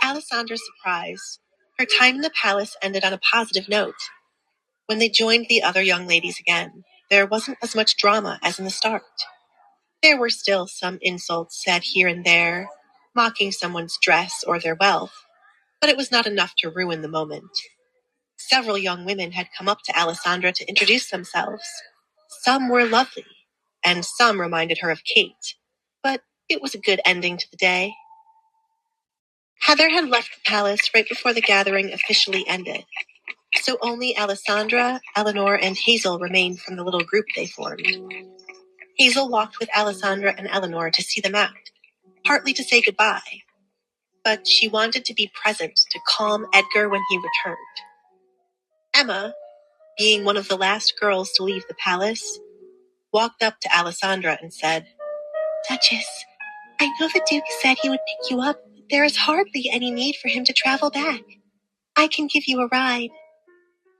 To Alessandra's surprise, her time in the palace ended on a positive note. When they joined the other young ladies again, there wasn't as much drama as in the start. There were still some insults said here and there, mocking someone's dress or their wealth, but it was not enough to ruin the moment. Several young women had come up to Alessandra to introduce themselves. Some were lovely, and some reminded her of Kate, but it was a good ending to the day. Heather had left the palace right before the gathering officially ended, so only Alessandra, Eleanor, and Hazel remained from the little group they formed. Hazel walked with Alessandra and Eleanor to see them out, partly to say goodbye, but she wanted to be present to calm Edgar when he returned. Emma, being one of the last girls to leave the palace, walked up to Alessandra and said, "Duchess, I know the Duke said he would pick you up, but there is hardly any need for him to travel back. I can give you a ride."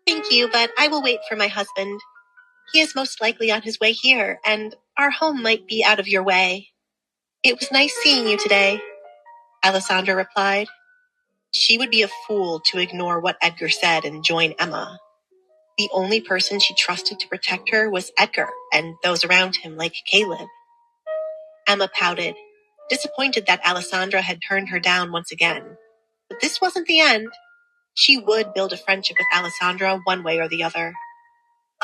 "Thank you, but I will wait for my husband. He is most likely on his way here, and our home might be out of your way." "It was nice seeing you today," Alessandra replied. She would be a fool to ignore what Edgar said and join Emma. The only person she trusted to protect her was Edgar and those around him like Caleb. Emma pouted, disappointed that Alessandra had turned her down once again. But this wasn't the end. She would build a friendship with Alessandra one way or the other.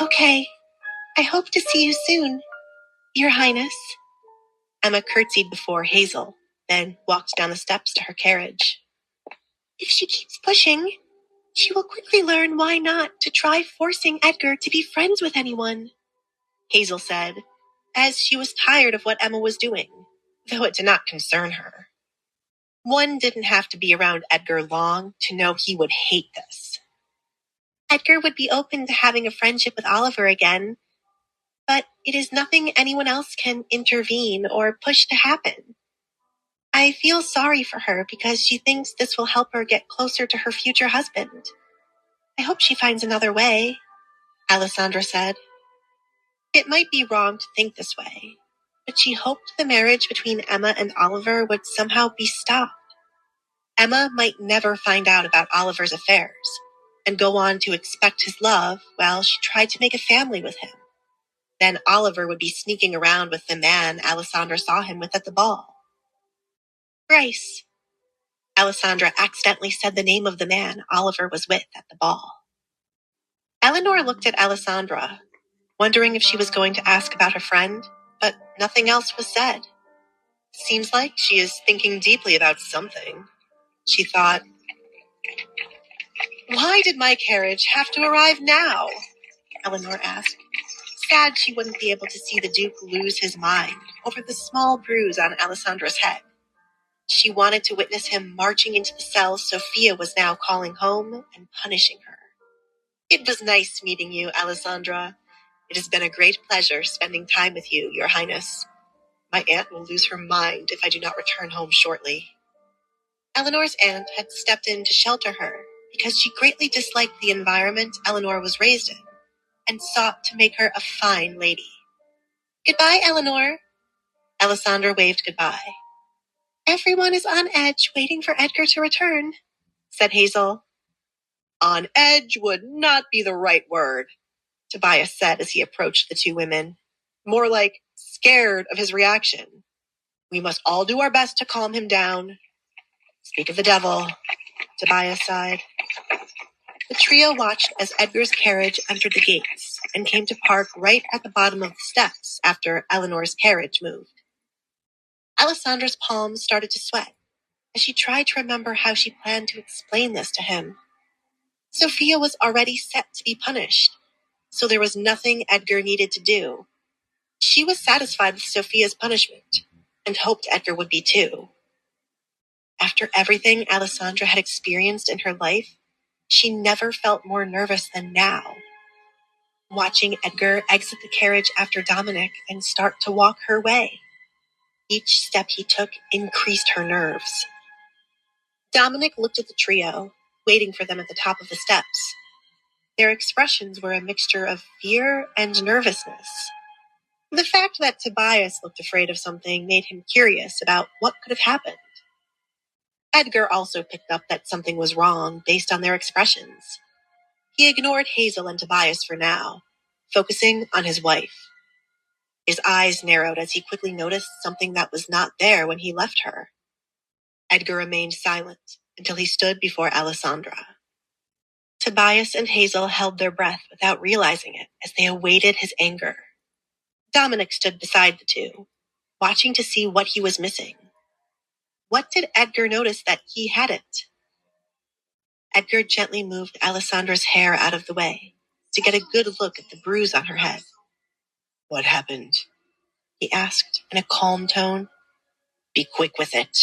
"Okay, I hope to see you soon, Your Highness." Emma curtsied before Hazel, then walked down the steps to her carriage. "If she keeps pushing, she will quickly learn why not to try forcing Edgar to be friends with anyone," Hazel said, as she was tired of what Emma was doing, though it did not concern her. One didn't have to be around Edgar long to know he would hate this. Edgar would be open to having a friendship with Oliver again, but it is nothing anyone else can intervene or push to happen. I feel sorry for her because she thinks this will help her get closer to her future husband. I hope she finds another way," Alessandra said. It might be wrong to think this way, but she hoped the marriage between Emma and Oliver would somehow be stopped. Emma might never find out about Oliver's affairs and go on to expect his love while she tried to make a family with him. Then Oliver would be sneaking around with the man Alessandra saw him with at the ball. "Bryce." Alessandra accidentally said the name of the man Oliver was with at the ball. Eleanor looked at Alessandra, wondering if she was going to ask about her friend, but nothing else was said. "Seems like she is thinking deeply about something," she thought. "Why did my carriage have to arrive now?" Eleanor asked, sad she wouldn't be able to see the Duke lose his mind over the small bruise on Alessandra's head. She wanted to witness him marching into the cell Sophia was now calling home and punishing her. "It was nice meeting you, Alessandra. It has been a great pleasure spending time with you, Your Highness. My aunt will lose her mind if I do not return home shortly." Eleanor's aunt had stepped in to shelter her because she greatly disliked the environment Eleanor was raised in and sought to make her a fine lady. "Goodbye, Eleanor." Alessandra waved goodbye. "Everyone is on edge waiting for Edgar to return," said Hazel. "On edge would not be the right word," Tobias said as he approached the two women. "More like scared of his reaction. We must all do our best to calm him down." "Speak of the devil," Tobias sighed. The trio watched as Edgar's carriage entered the gates and came to park right at the bottom of the steps after Eleanor's carriage moved. Alessandra's palms started to sweat as she tried to remember how she planned to explain this to him. Sophia was already set to be punished, so there was nothing Edgar needed to do. She was satisfied with Sophia's punishment and hoped Edgar would be too. After everything Alessandra had experienced in her life, she never felt more nervous than now. Watching Edgar exit the carriage after Dominic and start to walk her way. Each step he took increased her nerves. Dominic looked at the trio, waiting for them at the top of the steps. Their expressions were a mixture of fear and nervousness. The fact that Tobias looked afraid of something made him curious about what could have happened. Edgar also picked up that something was wrong based on their expressions. He ignored Hazel and Tobias for now, focusing on his wife. His eyes narrowed as he quickly noticed something that was not there when he left her. Edgar remained silent until he stood before Alessandra. Tobias and Hazel held their breath without realizing it as they awaited his anger. Dominic stood beside the two, watching to see what he was missing. What did Edgar notice that he hadn't? Edgar gently moved Alessandra's hair out of the way to get a good look at the bruise on her head. "What happened?" he asked in a calm tone. "Be quick with it."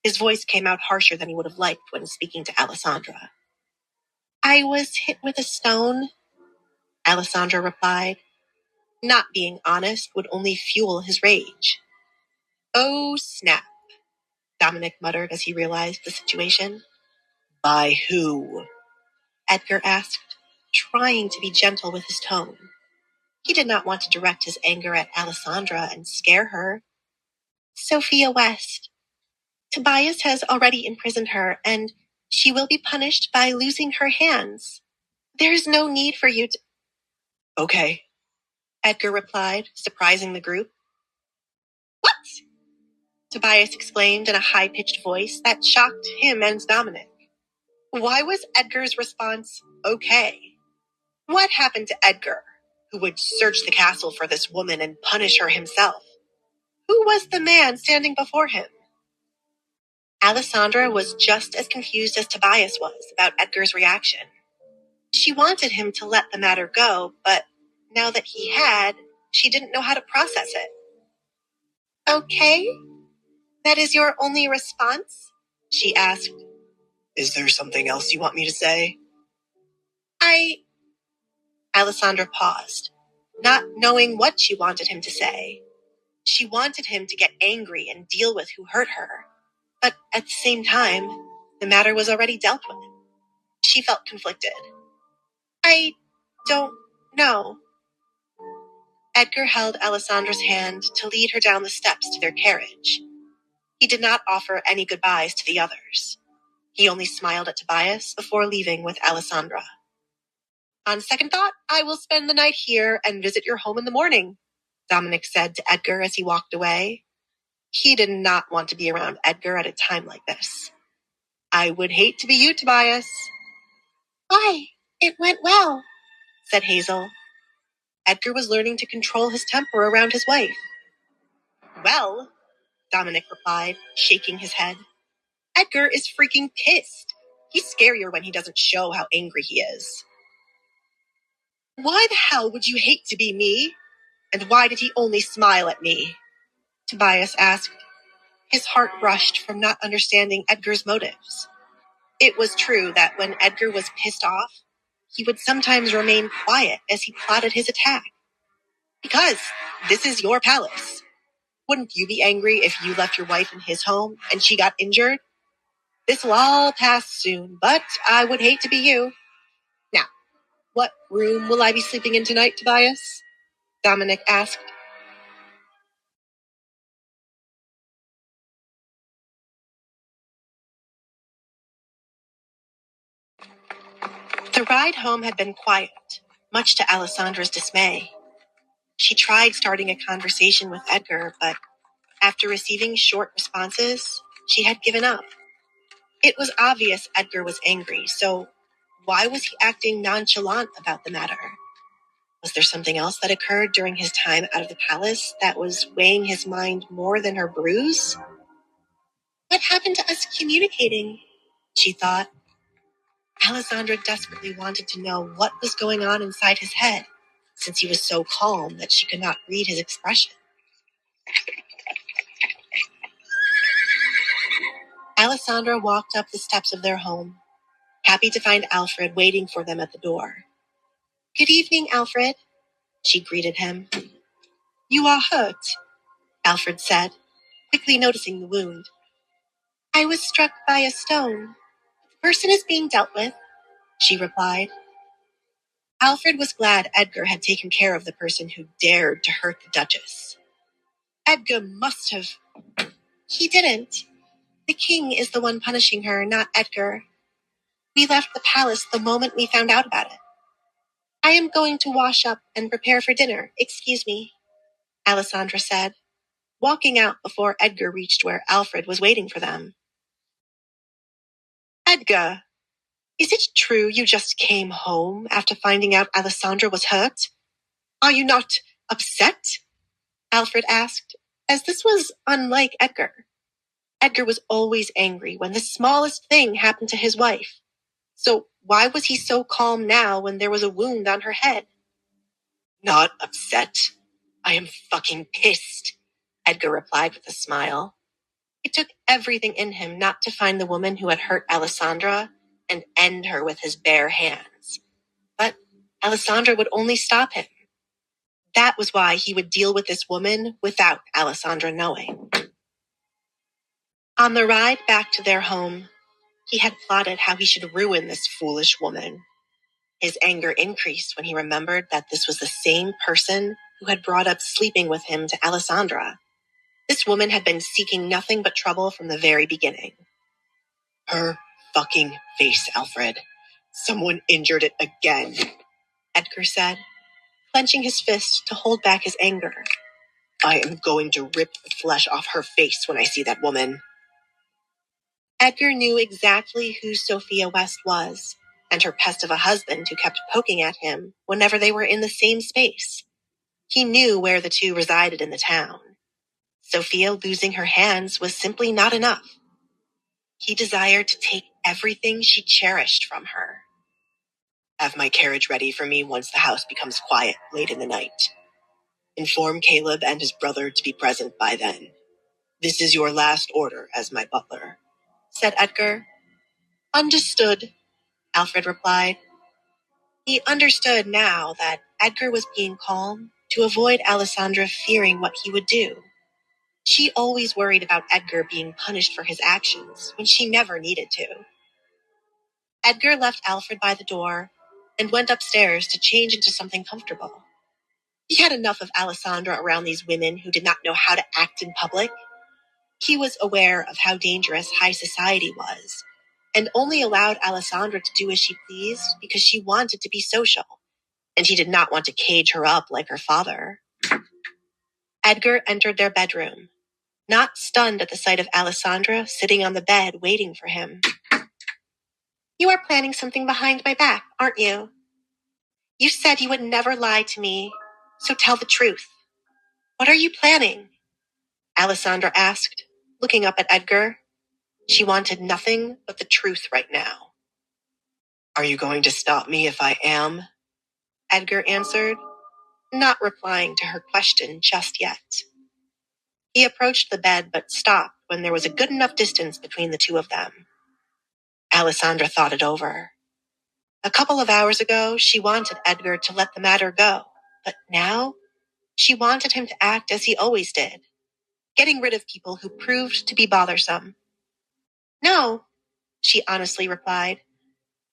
His voice came out harsher than he would have liked when speaking to Alessandra. "I was hit with a stone," Alessandra replied. Not being honest would only fuel his rage. "Oh, snap," Dominic muttered as he realized the situation. "By who?" Edgar asked, trying to be gentle with his tone. He did not want to direct his anger at Alessandra and scare her. "Sophia West. Tobias has already imprisoned her, and she will be punished by losing her hands. There is no need for you to—" "Okay," Edgar replied, surprising the group. "What?" Tobias exclaimed in a high-pitched voice that shocked him and Dominic. Why was Edgar's response okay? What happened to Edgar, who would search the castle for this woman and punish her himself? Who was the man standing before him? Alessandra was just as confused as Tobias was about Edgar's reaction. She wanted him to let the matter go, but now that he had, she didn't know how to process it. "Okay? That is your only response?" she asked. "Is there something else you want me to say?" Alessandra paused, not knowing what she wanted him to say. She wanted him to get angry and deal with who hurt her, but at the same time, the matter was already dealt with. She felt conflicted. "I don't know." Edgar held Alessandra's hand to lead her down the steps to their carriage. He did not offer any goodbyes to the others. He only smiled at Tobias before leaving with Alessandra. "On second thought, I will spend the night here and visit your home in the morning," Dominic said to Edgar as he walked away. He did not want to be around Edgar at a time like this. "I would hate to be you, Tobias." "Why? It went well," said Hazel. Edgar was learning to control his temper around his wife. "Well," Dominic replied, shaking his head. "Edgar is freaking pissed. He's scarier when he doesn't show how angry he is." "Why the hell would you hate to be me? And why did he only smile at me?" Tobias asked. His heart rushed from not understanding Edgar's motives. It was true that when Edgar was pissed off, he would sometimes remain quiet as he plotted his attack. "Because this is your palace. Wouldn't you be angry if you left your wife in his home and she got injured? This will all pass soon, but I would hate to be you. Now, what room will I be sleeping in tonight, Tobias?" Dominic asked. The ride home had been quiet, much to Alessandra's dismay. She tried starting a conversation with Edgar, but after receiving short responses, she had given up. It was obvious Edgar was angry, so why was he acting nonchalant about the matter? Was there something else that occurred during his time out of the palace that was weighing his mind more than her bruise? What happened to us communicating? She thought. Alessandra desperately wanted to know what was going on inside his head, since he was so calm that she could not read his expression. Alessandra walked up the steps of their home, happy to find Alfred waiting for them at the door. "Good evening, Alfred," she greeted him. "You are hurt," Alfred said, quickly noticing the wound. "I was struck by a stone. The person is being dealt with," she replied. Alfred was glad Edgar had taken care of the person who dared to hurt the Duchess. Edgar must have... He didn't. The king is the one punishing her, not Edgar. We left the palace the moment we found out about it. I am going to wash up and prepare for dinner. Excuse me, Alessandra said, walking out before Edgar reached where Alfred was waiting for them. Edgar, is it true you just came home after finding out Alessandra was hurt? Are you not upset? Alfred asked, as this was unlike Edgar. Edgar was always angry when the smallest thing happened to his wife. So why was he so calm now when there was a wound on her head? Not upset. I am fucking pissed, Edgar replied with a smile. It took everything in him not to find the woman who had hurt Alessandra and end her with his bare hands. But Alessandra would only stop him. That was why he would deal with this woman without Alessandra knowing. On the ride back to their home, he had plotted how he should ruin this foolish woman. His anger increased when he remembered that this was the same person who had brought up sleeping with him to Alessandra. This woman had been seeking nothing but trouble from the very beginning. Her fucking face, Alfred. Someone injured it again, Edgar said, clenching his fist to hold back his anger. I am going to rip the flesh off her face when I see that woman. Edgar knew exactly who Sophia West was, and her pest of a husband who kept poking at him whenever they were in the same space. He knew where the two resided in the town. Sophia losing her hands was simply not enough. He desired to take everything she cherished from her. Have my carriage ready for me once the house becomes quiet late in the night. Inform Caleb and his brother to be present by then. This is your last order as my butler, said Edgar. Understood, Alfred replied. He understood now that Edgar was being calm to avoid Alessandra fearing what he would do. She always worried about Edgar being punished for his actions when she never needed to. Edgar left Alfred by the door and went upstairs to change into something comfortable. He had enough of Alessandra around these women who did not know how to act in public. He was aware of how dangerous high society was, and only allowed Alessandra to do as she pleased because she wanted to be social, and he did not want to cage her up like her father. Edgar entered their bedroom, not stunned at the sight of Alessandra sitting on the bed waiting for him. You are planning something behind my back, aren't you? You said you would never lie to me, so tell the truth. What are you planning? Alessandra asked, looking up at Edgar. She wanted nothing but the truth right now. Are you going to stop me if I am? Edgar answered, not replying to her question just yet. He approached the bed but stopped when there was a good enough distance between the two of them. Alessandra thought it over. A couple of hours ago, she wanted Edgar to let the matter go, but now she wanted him to act as he always did, getting rid of people who proved to be bothersome. No, she honestly replied,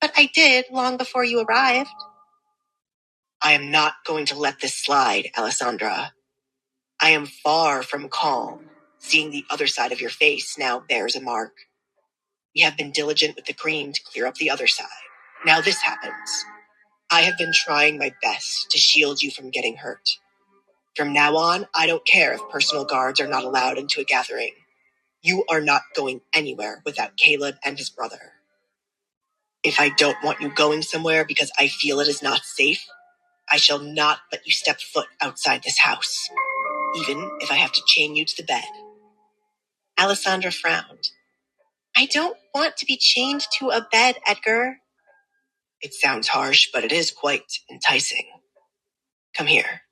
but I did long before you arrived. I am not going to let this slide, Alessandra. I am far from calm. Seeing the other side of your face now bears a mark. We have been diligent with the cream to clear up the other side. Now this happens. I have been trying my best to shield you from getting hurt. From now on, I don't care if personal guards are not allowed into a gathering. You are not going anywhere without Caleb and his brother. If I don't want you going somewhere because I feel it is not safe, I shall not let you step foot outside this house, even if I have to chain you to the bed. Alessandra frowned. I don't want to be chained to a bed, Edgar. It sounds harsh, but it is quite enticing. Come here.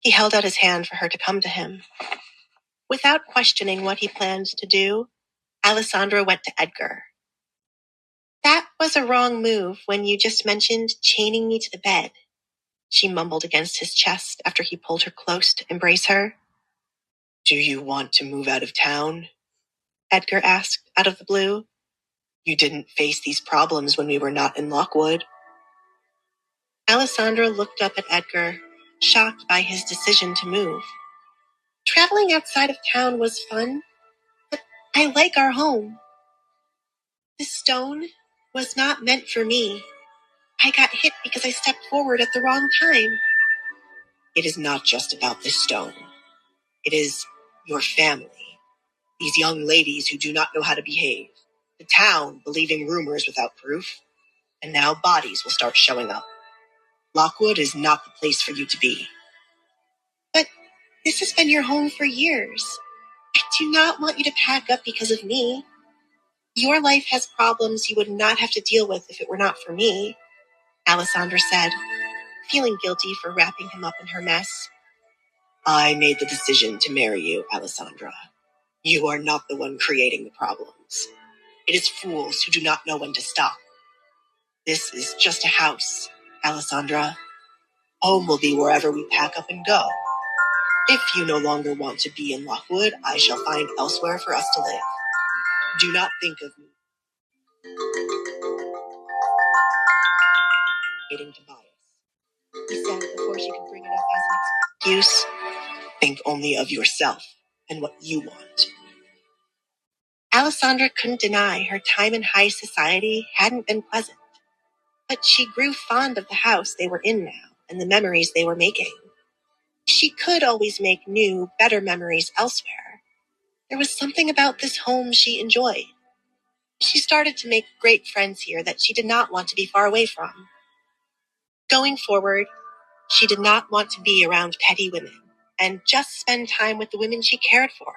He held out his hand for her to come to him. Without questioning what he planned to do, Alessandra went to Edgar. That was a wrong move when you just mentioned chaining me to the bed, she mumbled against his chest after he pulled her close to embrace her. Do you want to move out of town? Edgar asked out of the blue. You didn't face these problems when we were not in Lockwood. Alessandra looked up at Edgar, shocked by his decision to move. Traveling outside of town was fun, but I like our home. This stone was not meant for me. I got hit because I stepped forward at the wrong time. It is not just about this stone. It is your family. These young ladies who do not know how to behave. The town believing rumors without proof. And now bodies will start showing up. Lockwood is not the place for you to be. But this has been your home for years. I do not want you to pack up because of me. Your life has problems you would not have to deal with if it were not for me, Alessandra said, feeling guilty for wrapping him up in her mess. I made the decision to marry you, Alessandra. You are not the one creating the problems. It is fools who do not know when to stop. This is just a house, Alessandra. Home will be wherever we pack up and go. If you no longer want to be in Lockwood, I shall find elsewhere for us to live. Do not think of me hating Tobias, he said before she could bring it up as an excuse. Think only of yourself and what you want. Alessandra couldn't deny her time in high society hadn't been pleasant, but she grew fond of the house they were in now and the memories they were making. She could always make new, better memories elsewhere. There was something about this home she enjoyed. She started to make great friends here that she did not want to be far away from. Going forward, she did not want to be around petty women and just spend time with the women she cared for.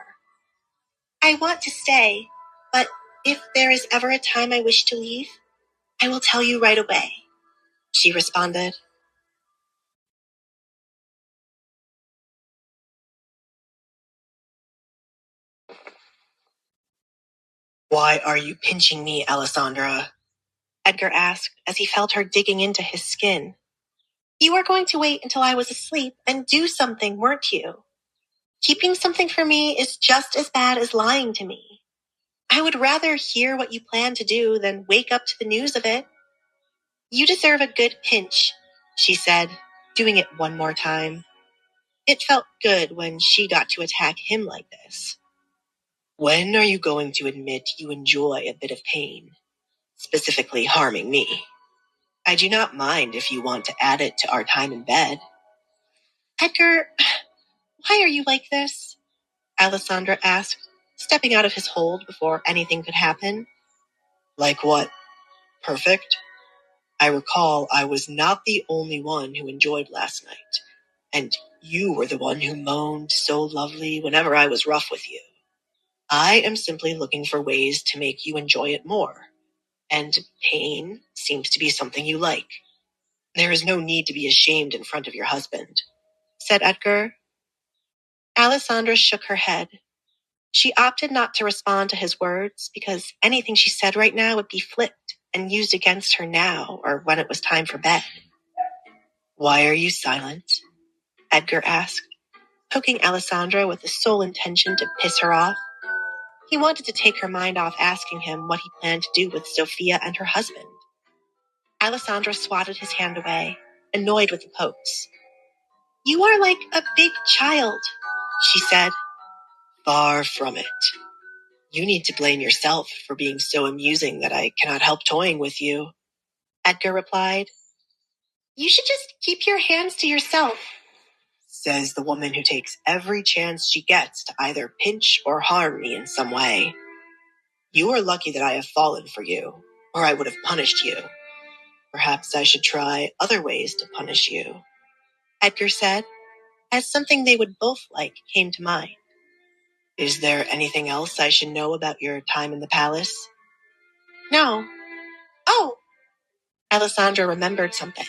I want to stay, but if there is ever a time I wish to leave, I will tell you right away, she responded. Why are you pinching me, Alessandra? Edgar asked as he felt her digging into his skin. You were going to wait until I was asleep and do something, weren't you? Keeping something from me is just as bad as lying to me. I would rather hear what you plan to do than wake up to the news of it. You deserve a good pinch, she said, doing it one more time. It felt good when she got to attack him like this. When are you going to admit you enjoy a bit of pain, specifically harming me? I do not mind if you want to add it to our time in bed. Edgar, why are you like this? Alessandra asked, stepping out of his hold before anything could happen. Like what? Perfect? I recall I was not the only one who enjoyed last night, and you were the one who moaned so lovely whenever I was rough with you. I am simply looking for ways to make you enjoy it more, and pain seems to be something you like. There is no need to be ashamed in front of your husband, said Edgar. Alessandra shook her head. She opted not to respond to his words because anything she said right now would be flipped and used against her now or when it was time for bed. Why are you silent? Edgar asked, poking Alessandra with the sole intention to piss her off. He wanted to take her mind off asking him what he planned to do with Sophia and her husband. Alessandra swatted his hand away, annoyed with the pokes. You are like a big child, she said. Far from it. You need to blame yourself for being so amusing that I cannot help toying with you, Edgar replied. You should just keep your hands to yourself, says the woman who takes every chance she gets to either pinch or harm me in some way. You are lucky that I have fallen for you, or I would have punished you. Perhaps I should try other ways to punish you, Edgar said, as something they would both like came to mind. Is there anything else I should know about your time in the palace? No. Oh! Alessandra remembered something.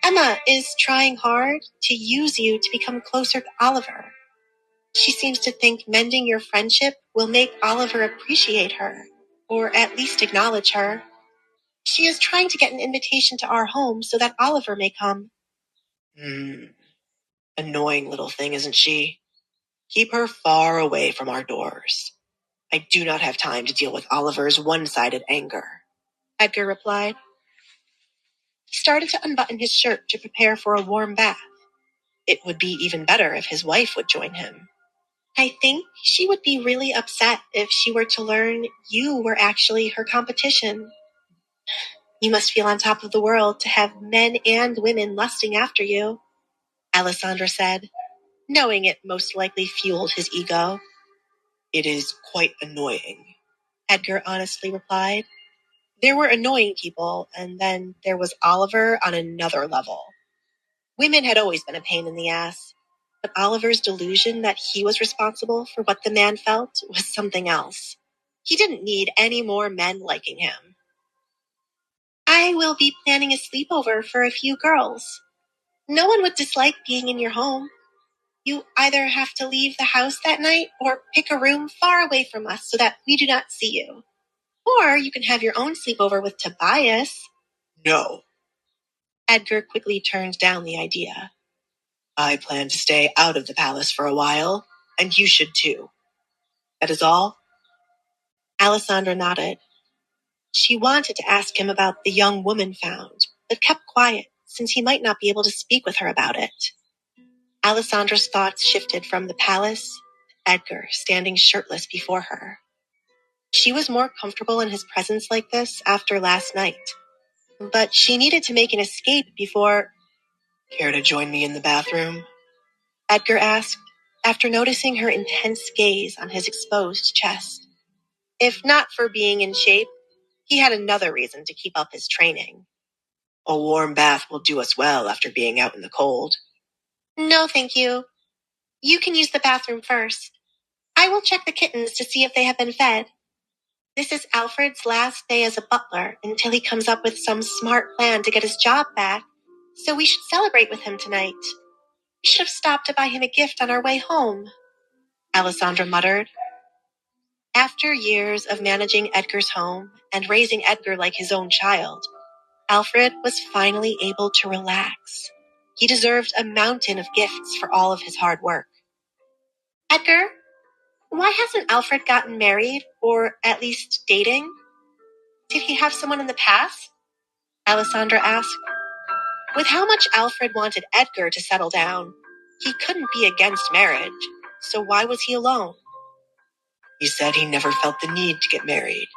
Emma is trying hard to use you to become closer to Oliver. She seems to think mending your friendship will make Oliver appreciate her, or at least acknowledge her. She is trying to get an invitation to our home so that Oliver may come. Annoying little thing, isn't she? Keep her far away from our doors. I do not have time to deal with Oliver's one-sided anger, Edgar replied. He started to unbutton his shirt to prepare for a warm bath. It would be even better if his wife would join him. I think she would be really upset if she were to learn you were actually her competition. You must feel on top of the world to have men and women lusting after you, Alessandra said, knowing it most likely fueled his ego. It is quite annoying, Edgar honestly replied. There were annoying people, and then there was Oliver on another level. Women had always been a pain in the ass, but Oliver's delusion that he was responsible for what the man felt was something else. He didn't need any more men liking him. I will be planning a sleepover for a few girls. No one would dislike being in your home. You either have to leave the house that night or pick a room far away from us so that we do not see you. Or you can have your own sleepover with Tobias. No. Edgar quickly turned down the idea. I plan to stay out of the palace for a while, and you should too. That is all? Alessandra nodded. She wanted to ask him about the young woman found, but kept quiet since he might not be able to speak with her about it. Alessandra's thoughts shifted from the palace to Edgar standing shirtless before her. She was more comfortable in his presence like this after last night, but she needed to make an escape before... Care to join me in the bathroom? Edgar asked, after noticing her intense gaze on his exposed chest. If not for being in shape, he had another reason to keep up his training. A warm bath will do us well after being out in the cold. No, thank you. You can use the bathroom first. I will check the kittens to see if they have been fed. This is Alfred's last day as a butler until he comes up with some smart plan to get his job back, so we should celebrate with him tonight. We should have stopped to buy him a gift on our way home, Alessandra muttered. After years of managing Edgar's home and raising Edgar like his own child, Alfred was finally able to relax. He deserved a mountain of gifts for all of his hard work. Edgar, why hasn't Alfred gotten married, or at least dating? Did he have someone in the past? Alessandra asked. With how much Alfred wanted Edgar to settle down, he couldn't be against marriage, so why was he alone? He said he never felt the need to get married.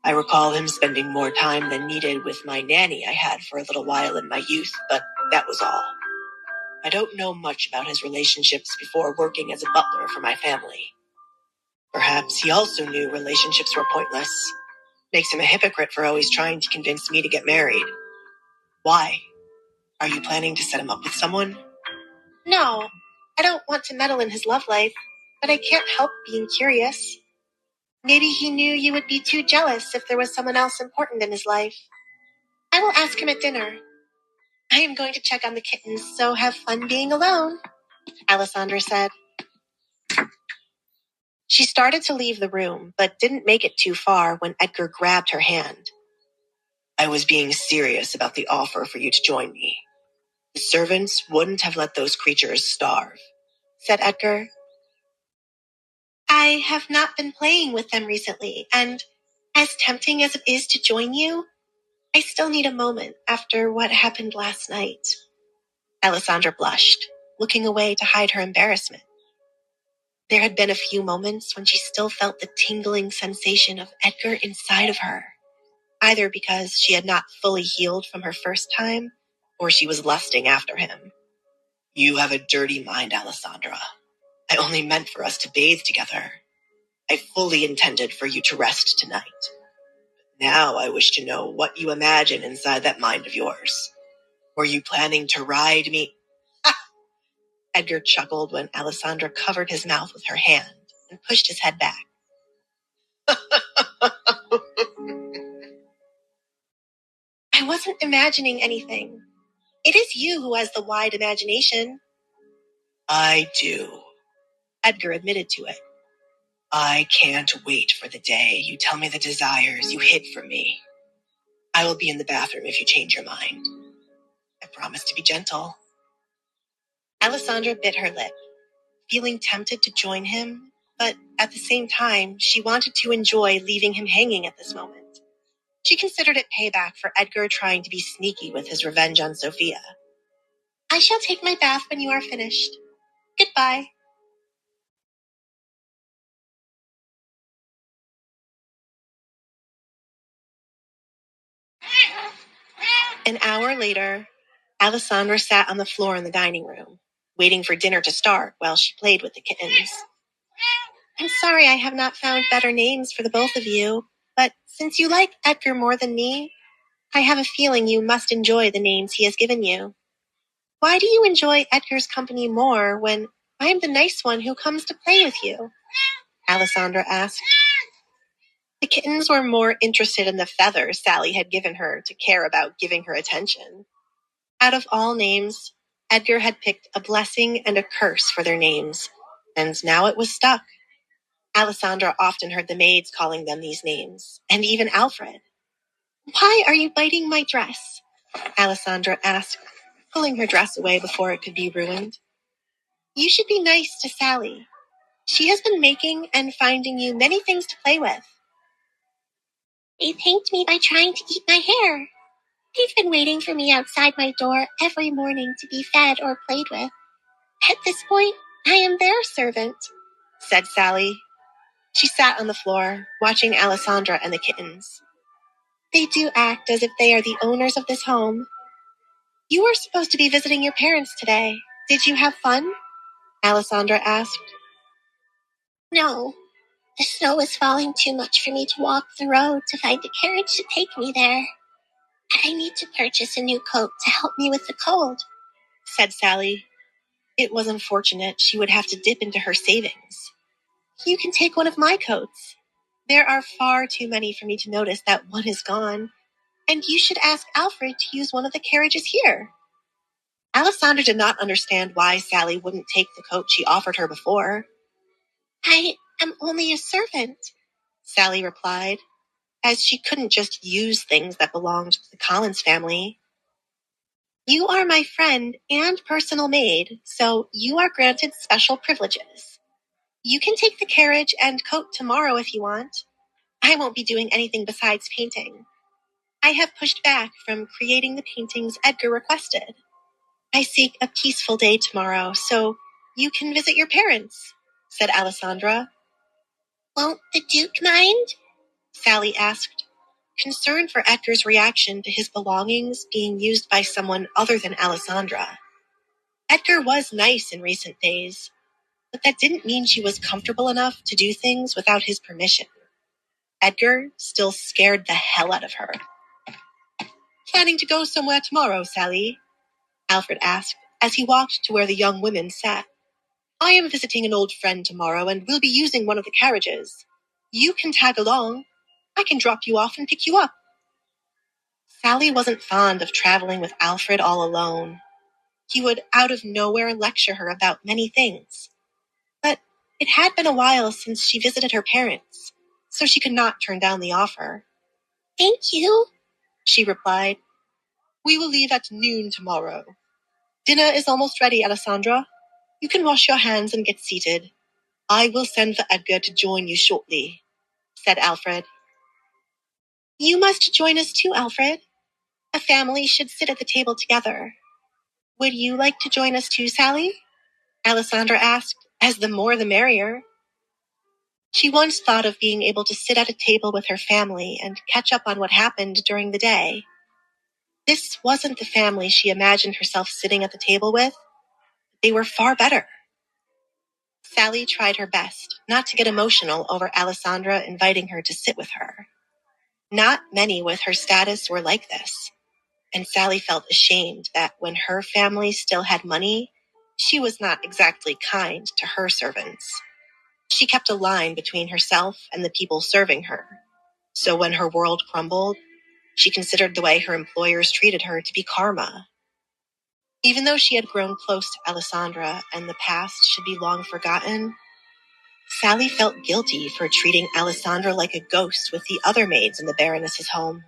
I recall him spending more time than needed with my nanny I had for a little while in my youth, but that was all. I don't know much about his relationships before working as a butler for my family. Perhaps he also knew relationships were pointless. Makes him a hypocrite for always trying to convince me to get married. Why? Are you planning to set him up with someone? No, I don't want to meddle in his love life, but I can't help being curious. Maybe he knew you would be too jealous if there was someone else important in his life. I will ask him at dinner. I am going to check on the kittens, so have fun being alone, Alessandra said. She started to leave the room, but didn't make it too far when Edgar grabbed her hand. I was being serious about the offer for you to join me. The servants wouldn't have let those creatures starve, said Edgar. I have not been playing with them recently, and as tempting as it is to join you, I still need a moment after what happened last night. Alessandra blushed, looking away to hide her embarrassment. There had been a few moments when she still felt the tingling sensation of Edgar inside of her, either because she had not fully healed from her first time, or she was lusting after him. You have a dirty mind, Alessandra. I only meant for us to bathe together. I fully intended for you to rest tonight. Now I wish to know what you imagine inside that mind of yours. Were you planning to ride me? Edgar chuckled when Alessandra covered his mouth with her hand and pushed his head back. I wasn't imagining anything. It is you who has the wide imagination. I do, Edgar admitted to it. I can't wait for the day you tell me the desires you hid from me. I will be in the bathroom if you change your mind. I promise to be gentle. Alessandra bit her lip, feeling tempted to join him, but at the same time, she wanted to enjoy leaving him hanging at this moment. She considered it payback for Edgar trying to be sneaky with his revenge on Sophia. I shall take my bath when you are finished. Goodbye. An hour later, Alessandra sat on the floor in the dining room, waiting for dinner to start while she played with the kittens. I'm sorry I have not found better names for the both of you, but since you like Edgar more than me, I have a feeling you must enjoy the names he has given you. Why do you enjoy Edgar's company more when I am the nice one who comes to play with you? Alessandra asked. The kittens were more interested in the feathers Sally had given her to care about giving her attention. Out of all names, Edgar had picked a blessing and a curse for their names, and now it was stuck. Alessandra often heard the maids calling them these names, and even Alfred. Why are you biting my dress? Alessandra asked, pulling her dress away before it could be ruined. You should be nice to Sally. She has been making and finding you many things to play with. They thanked me by trying to eat my hair. They've been waiting for me outside my door every morning to be fed or played with. At this point, I am their servant, said Sally. She sat on the floor, watching Alessandra and the kittens. They do act as if they are the owners of this home. You were supposed to be visiting your parents today. Did you have fun? Alessandra asked. No. The snow is falling too much for me to walk the road to find a carriage to take me there. I need to purchase a new coat to help me with the cold, said Sally. It was unfortunate she would have to dip into her savings. You can take one of my coats. There are far too many for me to notice that one is gone, and you should ask Alfred to use one of the carriages here. Alessandra did not understand why Sally wouldn't take the coat she offered her before. I am only a servant, Sally replied, as she couldn't just use things that belonged to the Collins family. You are my friend and personal maid, so you are granted special privileges. You can take the carriage and coat tomorrow if you want. I won't be doing anything besides painting. I have pushed back from creating the paintings Edgar requested. I seek a peaceful day tomorrow, so you can visit your parents, said Alessandra. Won't the Duke mind? Sally asked, concerned for Edgar's reaction to his belongings being used by someone other than Alessandra. Edgar was nice in recent days, but that didn't mean she was comfortable enough to do things without his permission. Edgar still scared the hell out of her. Planning to go somewhere tomorrow, Sally? Alfred asked as he walked to where the young women sat. I am visiting an old friend tomorrow and will be using one of the carriages. You can tag along. I can drop you off and pick you up. Sally wasn't fond of traveling with Alfred all alone. He would out of nowhere lecture her about many things. But it had been a while since she visited her parents, so she could not turn down the offer. Thank you, she replied. We will leave at noon tomorrow. Dinner is almost ready, Alessandra. You can wash your hands and get seated. I will send for Edgar to join you shortly, said Alfred. You must join us too, Alfred. A family should sit at the table together. Would you like to join us too, Sally? Alessandra asked, as the more the merrier. She once thought of being able to sit at a table with her family and catch up on what happened during the day. This wasn't the family she imagined herself sitting at the table with. They were far better. Sally tried her best not to get emotional over Alessandra inviting her to sit with her. Not many with her status were like this, and Sally felt ashamed that when her family still had money, she was not exactly kind to her servants. She kept a line between herself and the people serving her, so when her world crumbled, she considered the way her employers treated her to be karma. Even though she had grown close to Alessandra and the past should be long forgotten, Sally felt guilty for treating Alessandra like a ghost with the other maids in the Baroness's home.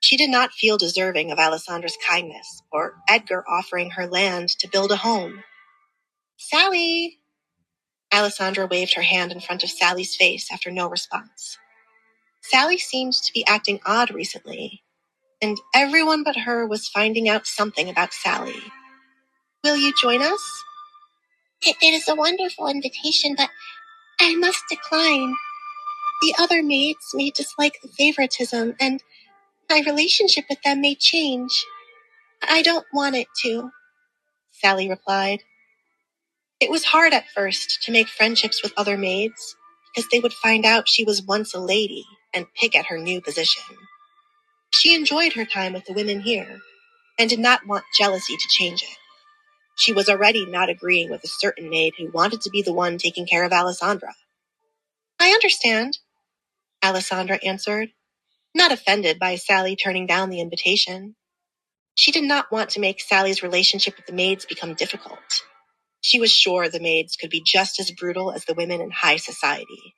She did not feel deserving of Alessandra's kindness or Edgar offering her land to build a home. Sally! Alessandra waved her hand in front of Sally's face after no response. Sally seemed to be acting odd recently, and everyone but her was finding out something about Sally. Will you join us? It is a wonderful invitation, but I must decline. The other maids may dislike the favoritism, and my relationship with them may change. I don't want it to, Sally replied. It was hard at first to make friendships with other maids, because they would find out she was once a lady and pick at her new position. She enjoyed her time with the women here, and did not want jealousy to change it. She was already not agreeing with a certain maid who wanted to be the one taking care of Alessandra. I understand, Alessandra answered, not offended by Sally turning down the invitation. She did not want to make Sally's relationship with the maids become difficult. She was sure the maids could be just as brutal as the women in high society.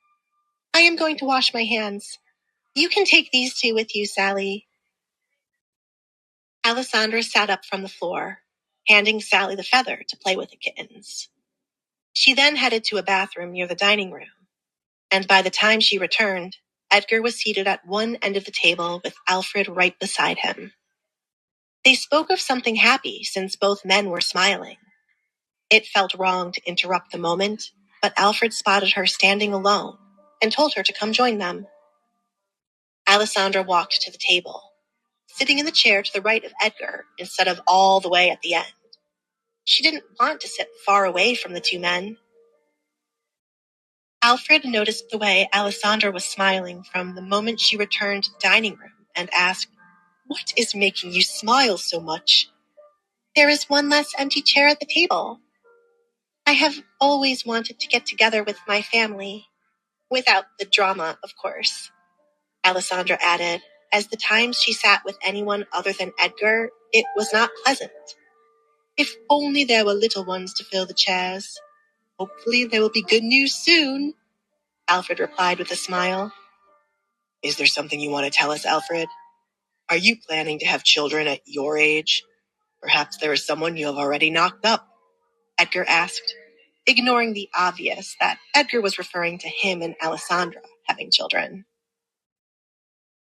I am going to wash my hands. You can take these two with you, Sally. Alessandra sat up from the floor, handing Sally the feather to play with the kittens. She then headed to a bathroom near the dining room, and by the time she returned, Edgar was seated at one end of the table with Alfred right beside him. They spoke of something happy since both men were smiling. It felt wrong to interrupt the moment, but Alfred spotted her standing alone and told her to come join them. Alessandra walked to the table, sitting in the chair to the right of Edgar instead of all the way at the end. She didn't want to sit far away from the two men. Alfred noticed the way Alessandra was smiling from the moment she returned to the dining room and asked, "What is making you smile so much?" "There is one less empty chair at the table. I have always wanted to get together with my family. Without the drama, of course," Alessandra added, as the times she sat with anyone other than Edgar, it was not pleasant. "If only there were little ones to fill the chairs. Hopefully there will be good news soon," Alfred replied with a smile. "Is there something you want to tell us, Alfred? Are you planning to have children at your age? Perhaps there is someone you have already knocked up," Edgar asked, ignoring the obvious that Edgar was referring to him and Alessandra having children.